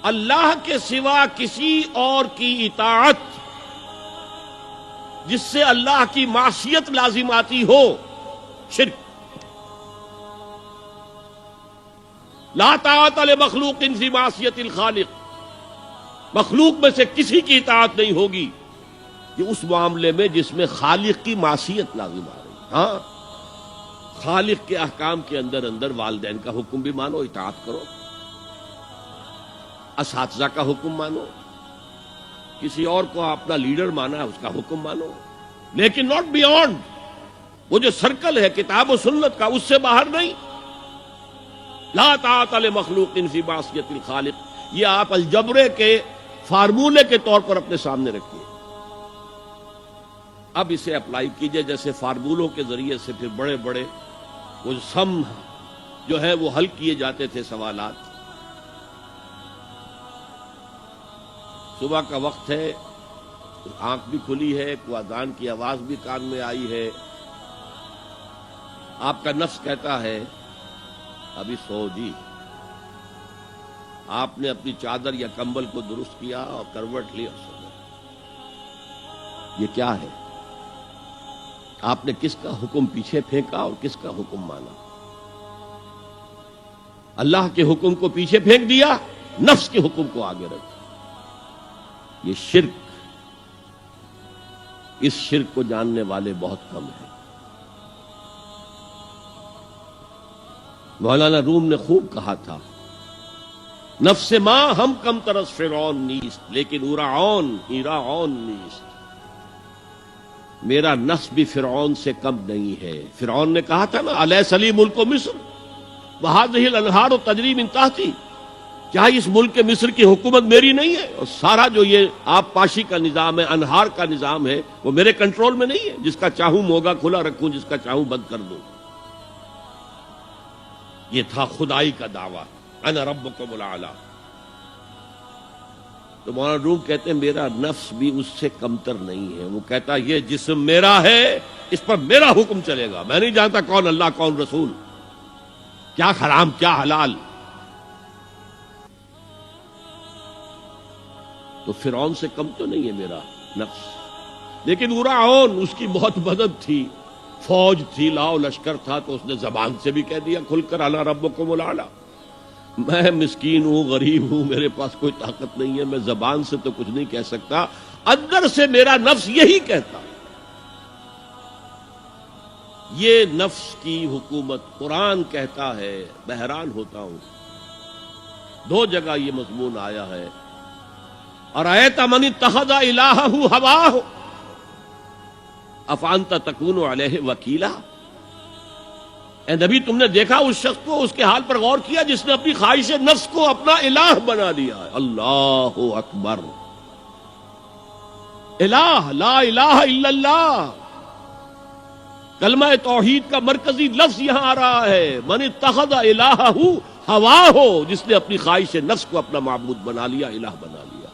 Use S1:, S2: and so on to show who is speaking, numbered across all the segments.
S1: اللہ کے سوا کسی اور کی اطاعت جس سے اللہ کی معصیت لازم آتی ہو، شرک۔ لا طاعت لمخلوق فی معصیت الخالق، مخلوق میں سے کسی کی اطاعت نہیں ہوگی یہ اس معاملے میں جس میں خالق کی معصیت لازم آ رہی۔ ہاں، خالق کے احکام کے اندر والدین کا حکم بھی مانو، اطاعت کرو، اساتذہ کا حکم مانو، کسی اور کو اپنا لیڈر مانا ہے اس کا حکم مانو، لیکن ناٹ بیونڈ، وہ جو سرکل ہے کتاب و سنت کا اس سے باہر نہیں۔ لا طاعت لمخلوق فی معصیت الخالق، یہ آپ الجبرے کے فارمولے کے طور پر اپنے سامنے رکھیے، اب اسے اپلائی کیجئے۔ جیسے فارمولوں کے ذریعے سے پھر بڑے بڑے وہ سم جو ہے وہ حل کیے جاتے تھے سوالات۔ صبح کا وقت ہے، آنکھ بھی کھلی ہے، کوئی اذان کی آواز بھی کان میں آئی ہے، آپ کا نفس کہتا ہے ابھی سو جی۔ آپ نے اپنی چادر یا کمبل کو درست کیا اور کروٹ لی اور سو گئے۔ یہ کیا ہے؟ آپ نے کس کا حکم پیچھے پھینکا اور کس کا حکم مانا؟ اللہ کے حکم کو پیچھے پھینک دیا، نفس کے حکم کو آگے رکھا۔ یہ شرک، اس شرک کو جاننے والے بہت کم ہیں۔ مولانا روم نے خوب کہا تھا، نفس ماں ہم کم ترس فرعون نیست لیکن اورعون ایراعون نیست۔ میرا نفس بھی فرعون سے کم نہیں ہے۔ فرعون نے کہا تھا نا الیس لی ملک مصر وہذہ الانہار تجری من تحتی، کیا اس ملک مصر کی حکومت میری نہیں ہے؟ اور سارا جو یہ آب پاشی کا نظام ہے، انہار کا نظام ہے، وہ میرے کنٹرول میں نہیں ہے؟ جس کا چاہوں موگا کھلا رکھوں، جس کا چاہوں بند کر دوں۔ یہ تھا خدائی کا دعویٰ، انا ربکم الاعلی۔ تو مولانا روم کہتے ہیں میرا نفس بھی اس سے کمتر نہیں ہے۔ وہ کہتا یہ جسم میرا ہے، اس پر میرا حکم چلے گا، میں نہیں جانتا کون اللہ کون رسول، کیا حرام کیا حلال۔ تو فرعون سے کم تو نہیں ہے میرا نفس، لیکن اورعون اس کی بہت مدد تھی، فوج تھی، لاؤ لشکر تھا، تو اس نے زبان سے بھی کہہ دیا کھل کر انا ربکم الاعلی۔ میں مسکین ہوں، غریب ہوں، میرے پاس کوئی طاقت نہیں ہے، میں زبان سے تو کچھ نہیں کہہ سکتا، اندر سے میرا نفس یہی کہتا۔ یہ نفس کی حکومت قرآن کہتا ہے، میں حیران ہوتا ہوں، دو جگہ یہ مضمون آیا ہے، ارأیت من اتخذ الہہ ہواہ افانت تکون علیہ وکیلا۔ اے نبی تم نے دیکھا اس شخص کو، اس کے حال پر غور کیا جس نے اپنی خواہش نفس کو اپنا الہ بنا لیا ہے۔ اللہ اکبر، الہ، لا الہ الا اللہ، کلمہ توحید کا مرکزی لفظ یہاں آ رہا ہے، من اتخذ الہہ ہواہ، جس نے اپنی خواہش نفس کو اپنا معبود بنا لیا، الہ بنا لیا۔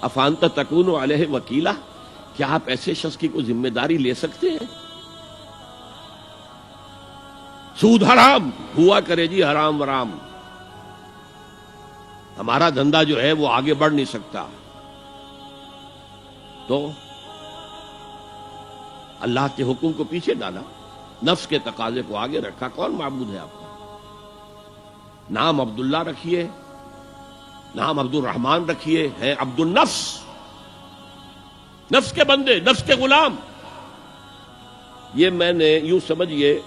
S1: افانت تکون علیہ وکیلا، کیا آپ ایسے شخص کی کوئی ذمہ داری لے سکتے ہیں؟ سود حرام ہوا کرے جی، حرام ورام، ہمارا دھندا جو ہے وہ آگے بڑھ نہیں سکتا، تو اللہ کے حکم کو پیچھے ڈالا، نفس کے تقاضے کو آگے رکھا۔ کون معبود ہے آپ کا؟ نام عبداللہ رکھیے، نام عبد الرحمن رکھیے، ہے عبد النفس، نفس کے بندے، نفس کے غلام۔ یہ میں نے یوں سمجھیے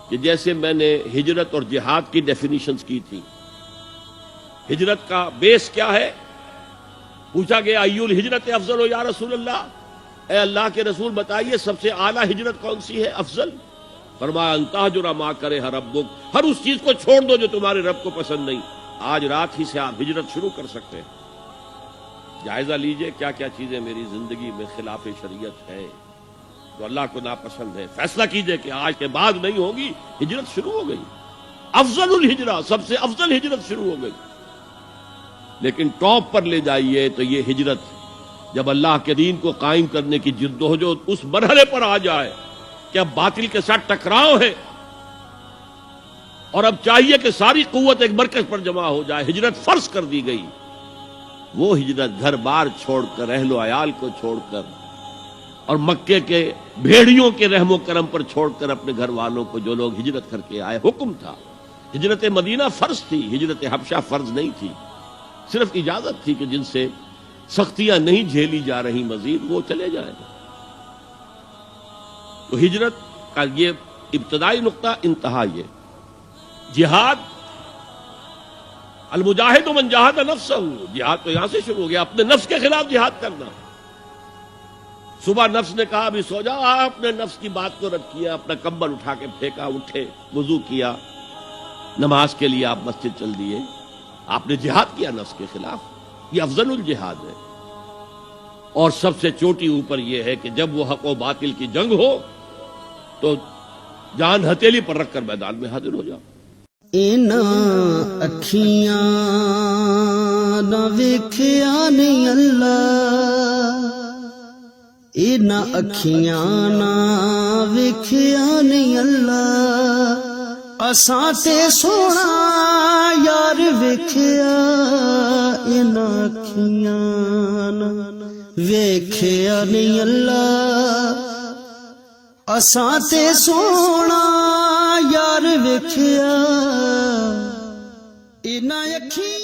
S1: کہ جیسے میں نے ہجرت اور جہاد کی ڈیفینیشنز کی تھی۔ ہجرت کا بیس کیا ہے؟ پوچھا گیا ایو الہجرت افضل یا رسول اللہ، اے اللہ کے رسول بتائیے سب سے اعلیٰ ہجرت کون سی ہے، افضل؟ فرمایا ان تہجر ما کرہ ربک، ہر اس چیز کو چھوڑ دو جو تمہارے رب کو پسند نہیں۔ آج رات ہی سے آپ ہجرت شروع کر سکتے ہیں۔ جائزہ لیجئے کیا کیا چیزیں میری زندگی میں خلاف شریعت ہے، جو اللہ کو ناپسند ہے، فیصلہ کیجئے کہ آج کے بعد نہیں ہوگی۔ ہجرت شروع ہو گئی، افضل الہجرہ، سب سے افضل ہجرت شروع ہو گئی۔ لیکن ٹاپ پر لے جائیے تو یہ ہجرت جب اللہ کے دین کو قائم کرنے کی جدوجہد اس مرحلے پر آ جائے کہ اب باطل کے ساتھ ٹکراؤ ہے اور اب چاہیے کہ ساری قوت ایک مرکز پر جمع ہو جائے، ہجرت فرض کر دی گئی، وہ ہجرت گھر بار چھوڑ کر، اہل و عیال کو چھوڑ کر، اور مکے کے بھیڑیوں کے رحم و کرم پر چھوڑ کر اپنے گھر والوں کو جو لوگ ہجرت کر کے آئے، حکم تھا۔ ہجرت مدینہ فرض تھی، ہجرت حبشہ فرض نہیں تھی، صرف اجازت تھی کہ جن سے سختیاں نہیں جھیلی جا رہی مزید وہ چلے جائیں۔ تو ہجرت کا یہ ابتدائی نقطہ، انتہا یہ جہاد، المجاہد من جاہد نفسہ، جہاد تو یہاں سے شروع ہو گیا، اپنے نفس کے خلاف جہاد کرنا۔ صبح نفس نے کہا ابھی سو جاؤ، آپ نے نفس کی بات کو رد کیا، اپنا کمبل اٹھا کے پھینکا، اٹھے، وضو کیا، نماز کے لیے آپ مسجد چل دیے، آپ نے جہاد کیا نفس کے خلاف۔ یہ افضل الجہاد ہے، اور سب سے چوٹی اوپر یہ ہے کہ جب وہ حق و باطل کی جنگ ہو تو جان ہتھیلی پر رکھ کر میدان میں حاضر ہو جاؤ۔
S2: اکھیاں نہ ویکھیا نہیں اللہ، اکھیاں نہ ویکھیا نہیں اللہ، اساں تے سونا یار ویکھیا، اکھیاں نہ ویکھیا نہیں اللہ، اساں تے سونا یار ویکھیا، اکھیاں